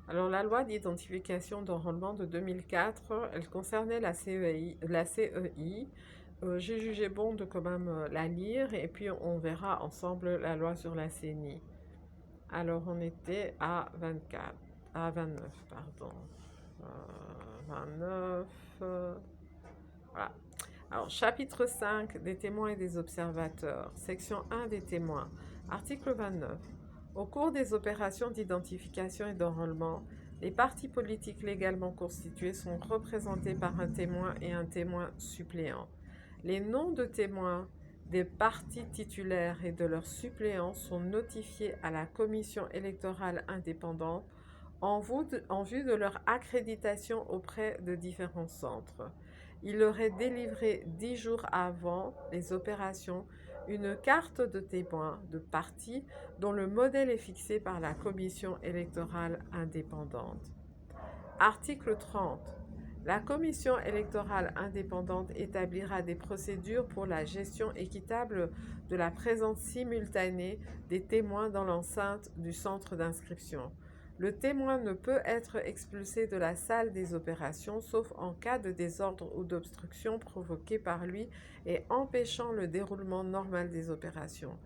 Alors, la loi d'identification d'enrôlement de 2004, elle concernait la CEI. J'ai jugé bon de quand même la lire et puis on verra ensemble la loi sur la CENI. Alors, on était à 24, à 29, pardon. 29. Voilà. Alors, chapitre 5 des témoins et des observateurs, section 1 des témoins, article 29. Au cours des opérations d'identification et d'enrôlement, les partis politiques légalement constitués sont représentés par un témoin et un témoin suppléant. Les noms de témoins des partis titulaires et de leurs suppléants sont notifiés à la commission électorale indépendante en vue de leur accréditation auprès de différents centres. Il leur est délivré 10 jours avant les opérations une carte de témoin de parti dont le modèle est fixé par la commission électorale indépendante. Article 30. La commission électorale indépendante établira des procédures pour la gestion équitable de la présence simultanée des témoins dans l'enceinte du centre d'inscription. Le témoin ne peut être expulsé de la salle des opérations sauf en cas de désordre ou d'obstruction provoquée par lui et empêchant le déroulement normal des opérations.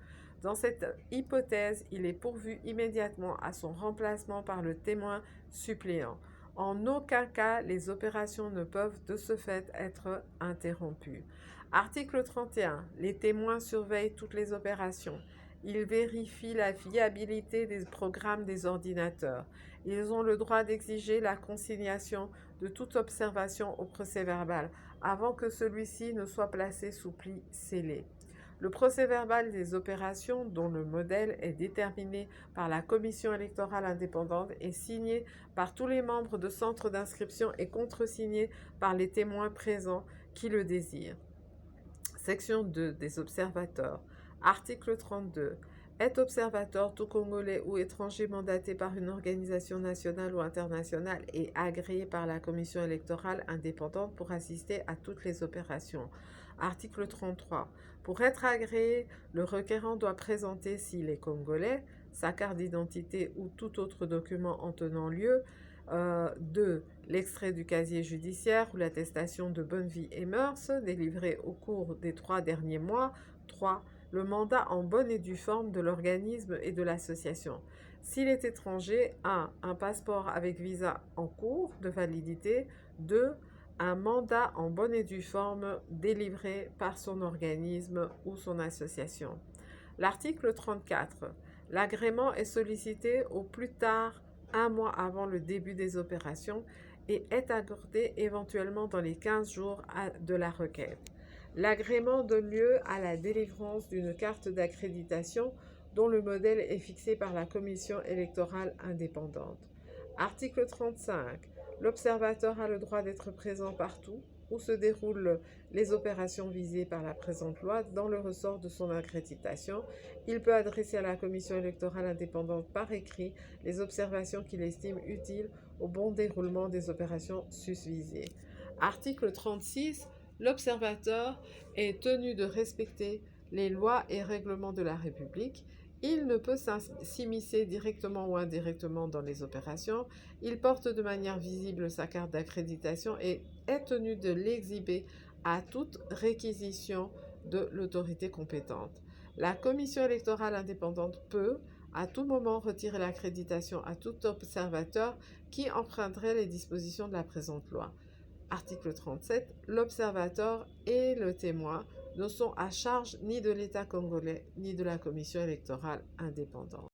Dans cette hypothèse, il est pourvu immédiatement à son remplacement par le témoin suppléant. En aucun cas, les opérations ne peuvent de ce fait être interrompues. Article 31. Les témoins surveillent toutes les opérations. Ils vérifient la fiabilité des programmes des ordinateurs. Ils ont le droit d'exiger la consignation de toute observation au procès-verbal avant que celui-ci ne soit placé sous pli scellé. Le procès-verbal des opérations, dont le modèle est déterminé par la commission électorale indépendante, est signé par tous les membres de centre d'inscription et contresigné par les témoins présents qui le désirent. Section 2 des observateurs. Article 32. Est observateur tout Congolais ou étranger mandaté par une organisation nationale ou internationale et agréé par la commission électorale indépendante pour assister à toutes les opérations. Article 33. Pour être agréé, le requérant doit présenter, s'il est congolais, sa carte d'identité ou tout autre document en tenant lieu. 2. L'extrait du casier judiciaire ou l'attestation de bonne vie et mœurs délivré au cours des 3 derniers mois. 3. Le mandat en bonne et due forme de l'organisme et de l'association. S'il est étranger, 1. Un passeport avec visa en cours de validité. 2. Un mandat en bonne et due forme délivré par son organisme ou son association. L'article 34. L'agrément est sollicité au plus tard 1 mois avant le début des opérations et est accordé éventuellement dans les 15 jours de la requête. L'agrément donne lieu à la délivrance d'une carte d'accréditation dont le modèle est fixé par la commission électorale indépendante. Article 35. L'observateur a le droit d'être présent partout où se déroulent les opérations visées par la présente loi dans le ressort de son accréditation. Il peut adresser à la commission électorale indépendante par écrit les observations qu'il estime utiles au bon déroulement des opérations susvisées. Article 36. L'observateur est tenu de respecter les lois et règlements de la République. Il ne peut s'immiscer directement ou indirectement dans les opérations. Il porte de manière visible sa carte d'accréditation et est tenu de l'exhiber à toute réquisition de l'autorité compétente. La commission électorale indépendante peut, à tout moment, retirer l'accréditation à tout observateur qui emprunterait les dispositions de la présente loi. Article 37. L'observateur et le témoin ne sont à charge ni de l'État congolais ni de la commission électorale indépendante.